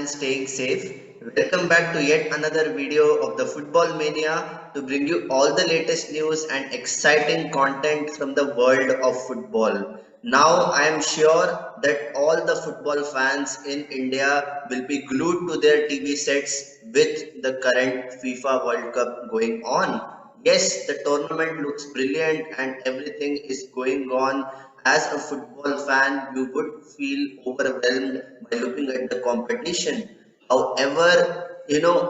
and staying safe. Welcome back to yet another video of the Football Mania to bring you all the latest news and exciting content from the world of football. Now, I am sure that all the football fans in India will be glued to their TV sets with the current FIFA World Cup going on. Yes, the tournament looks brilliant and everything is going on. As a football fan, you would feel overwhelmed by looking at the competition. However,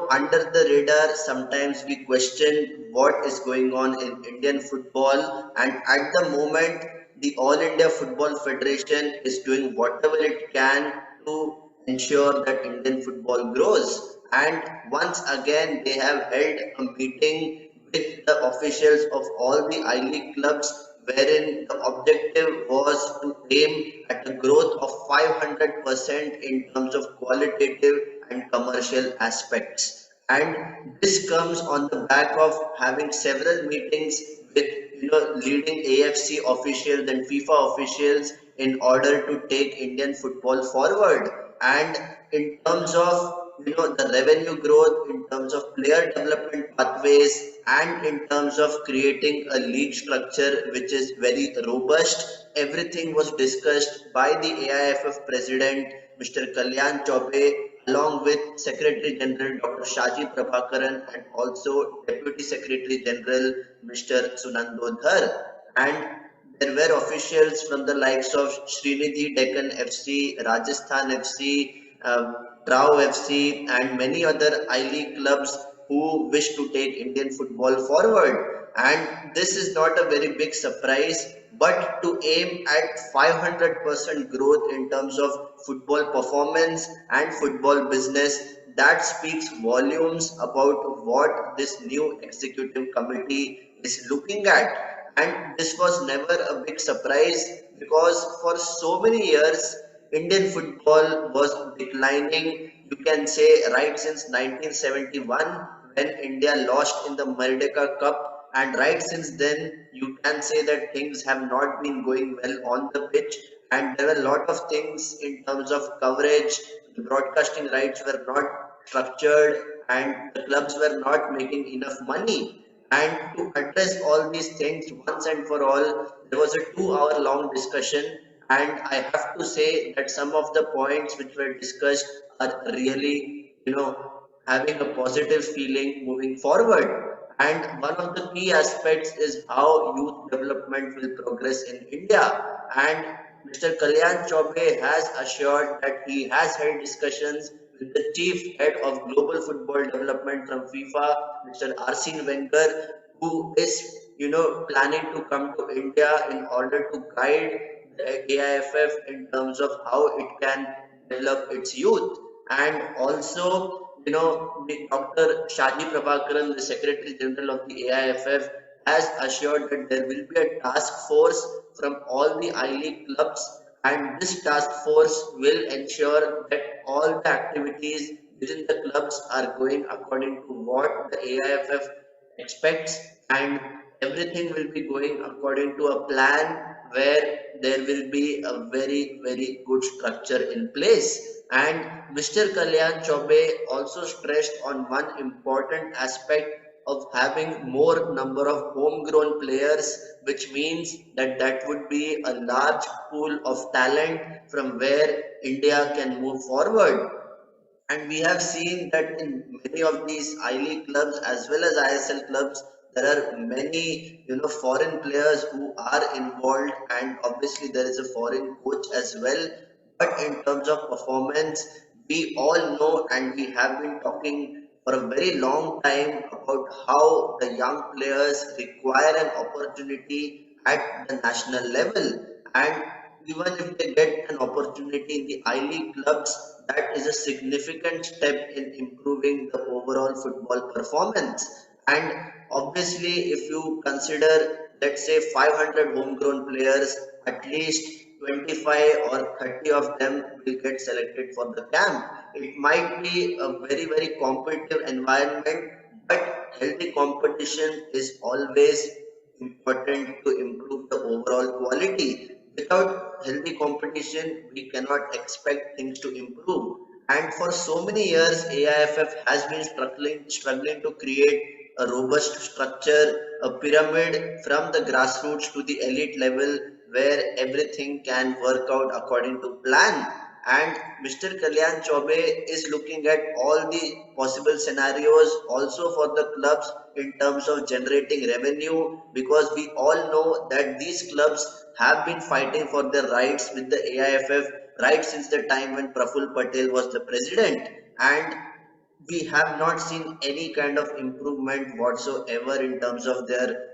under the radar, sometimes we question what is going on in Indian football, and at the moment, the All India Football Federation is doing whatever it can to ensure that Indian football grows. And once again, they have held a meeting with the officials of all the I League clubs, wherein the objective was to aim at a growth of 500% in terms of qualitative and commercial aspects. And this comes on the back of having several meetings with leading AFC officials and FIFA officials in order to take Indian football forward. And in terms of the revenue growth, in terms of player development pathways, and in terms of creating a league structure which is very robust, everything was discussed by the AIFF President Mr. Kalyan Chaubey, along with Secretary General Dr. Shaji Prabhakaran and also Deputy Secretary General Mr. Sunandodhar. And there were officials from the likes of Srinidhi Deccan FC, Rajasthan FC, Trau FC, and many other I League clubs who wish to take Indian football forward. And this is not a very big surprise, but to aim at 500% growth in terms of football performance and football business, that speaks volumes about what this new executive committee is looking at. And this was never a big surprise because for so many years, Indian football was declining, you can say, right since 1971 when India lost in the Merdeka Cup, and right since then, you can say that things have not been going well on the pitch, and there were a lot of things in terms of coverage. The broadcasting rights were not structured, and the clubs were not making enough money. And to address all these things once and for all, there was a 2 hour long discussion, and I have to say that some of the points which were discussed are really, having a positive feeling moving forward. And one of the key aspects is how youth development will progress in India. And Mr. Kalyan Chaubey has assured that he has held discussions with the chief head of global football development from FIFA, Mr. Arsene Wenger, who is, planning to come to India in order to guide the AIFF in terms of how it can develop its youth. And also, the Dr. Shaji Prabhakaran, the Secretary General of the AIFF, has assured that there will be a task force from all the I League clubs, and this task force will ensure that all the activities within the clubs are going according to what the AIFF expects, and everything will be going according to a plan where there will be a very, very good structure in place. And Mr. Kalyan Chaubey also stressed on one important aspect of having more number of homegrown players, which means that that would be a large pool of talent from where India can move forward. And we have seen that in many of these I League clubs as well as ISL clubs, there are many foreign players who are involved, and obviously there is a foreign coach as well. But in terms of performance, we all know and we have been talking for a very long time about how the young players require an opportunity at the national level. And even if they get an opportunity in the I League clubs, that is a significant step in improving the overall football performance. And obviously, if you consider, let's say, 500 homegrown players, at least 25 or 30 of them will get selected for the camp. It might be a very, very competitive environment, but healthy competition is always important to improve the overall quality. Without healthy competition, we cannot expect things to improve. And for so many years, AIFF has been struggling to create a robust structure, a pyramid from the grassroots to the elite level where everything can work out according to plan. And Mr. Kalyan Chaubey is looking at all the possible scenarios also for the clubs in terms of generating revenue, because we all know that these clubs have been fighting for their rights with the AIFF right since the time when Praful Patel was the president, and we have not seen any kind of improvement whatsoever in terms of their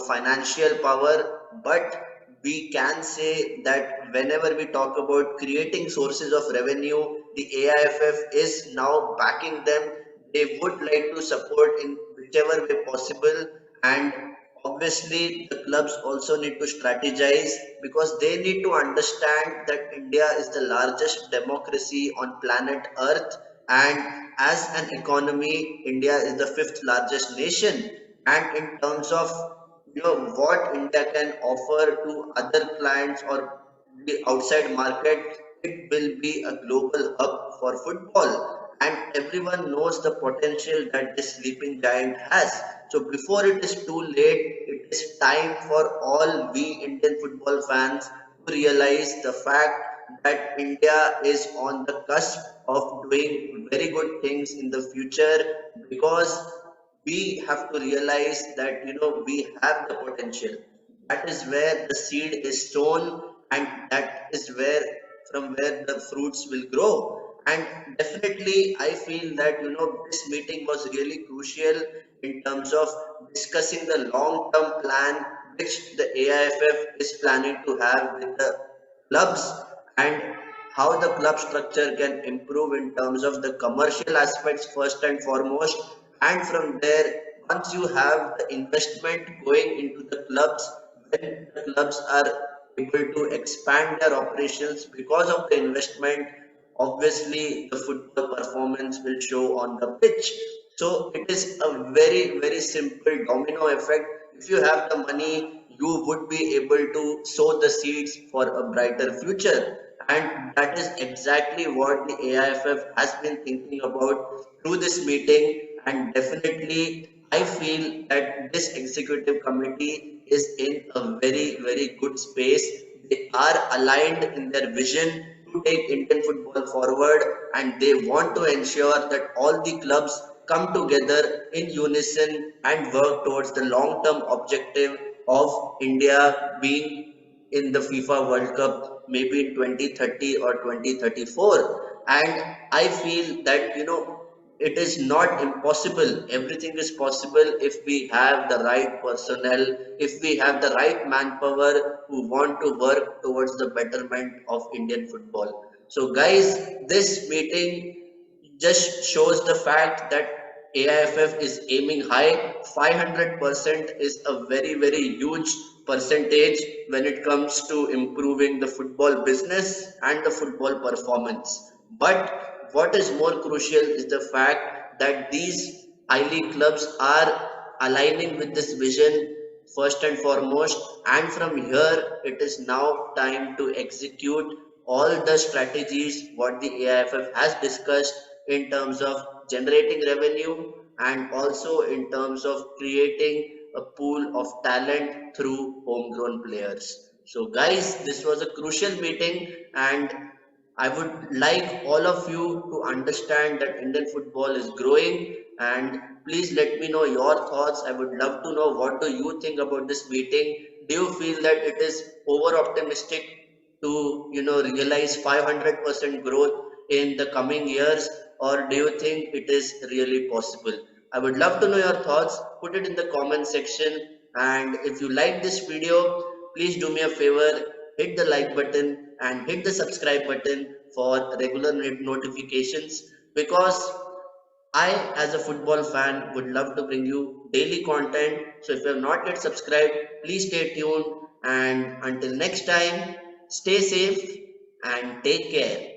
financial power. But we can say that whenever we talk about creating sources of revenue, the AIFF is now backing them. They would like to support in whichever way possible, and obviously the clubs also need to strategize, because they need to understand that India is the largest democracy on planet Earth, and as an economy, India is the fifth largest nation. And in terms of what India can offer to other clients or the outside market, it will be a global hub for football. And everyone knows the potential that this sleeping giant has. So before it is too late, it is time for all we Indian football fans to realize the fact that India is on the cusp of doing very good things in the future, because we have to realize that we have the potential. That is where the seed is sown, and that is where from where the fruits will grow. And definitely I feel that this meeting was really crucial in terms of discussing the long term plan which the AIFF is planning to have with the clubs, and how the club structure can improve in terms of the commercial aspects first and foremost. And from there, once you have the investment going into the clubs, when the clubs are able to expand their operations because of the investment, obviously the football performance will show on the pitch. So it is a very, very simple domino effect. If you have the money, you would be able to sow the seeds for a brighter future. And that is exactly what the AIFF has been thinking about through this meeting. And definitely, I feel that this executive committee is in a very, very good space. They are aligned in their vision to take Indian football forward, and they want to ensure that all the clubs come together in unison and work towards the long term objective of India being in the FIFA World Cup maybe in 2030 or 2034. And I feel that it is not impossible. Everything is possible if we have the right personnel, if we have the right manpower who want to work towards the betterment of Indian football. So, guys, this meeting just shows the fact that AIFF is aiming high. 500% is a very, very huge percentage when it comes to improving the football business and the football performance. But what is more crucial is the fact that these I-League clubs are aligning with this vision first and foremost, and from here it is now time to execute all the strategies what the AIFF has discussed in terms of generating revenue, and also in terms of creating a pool of talent through homegrown players. So guys, this was a crucial meeting, and I would like all of you to understand that Indian football is growing, and please let me know your thoughts. I would love to know what do you think about this meeting. Do you feel that it is over optimistic to realize 500% growth in the coming years, or do you think it is really possible? I would love to know your thoughts. Put it in the comment section, and if you like this video, please do me a favor, hit the like button and hit the subscribe button for regular notifications, because I, as a football fan, would love to bring you daily content. So if you have not yet subscribed, please stay tuned. And until next time, stay safe and take care.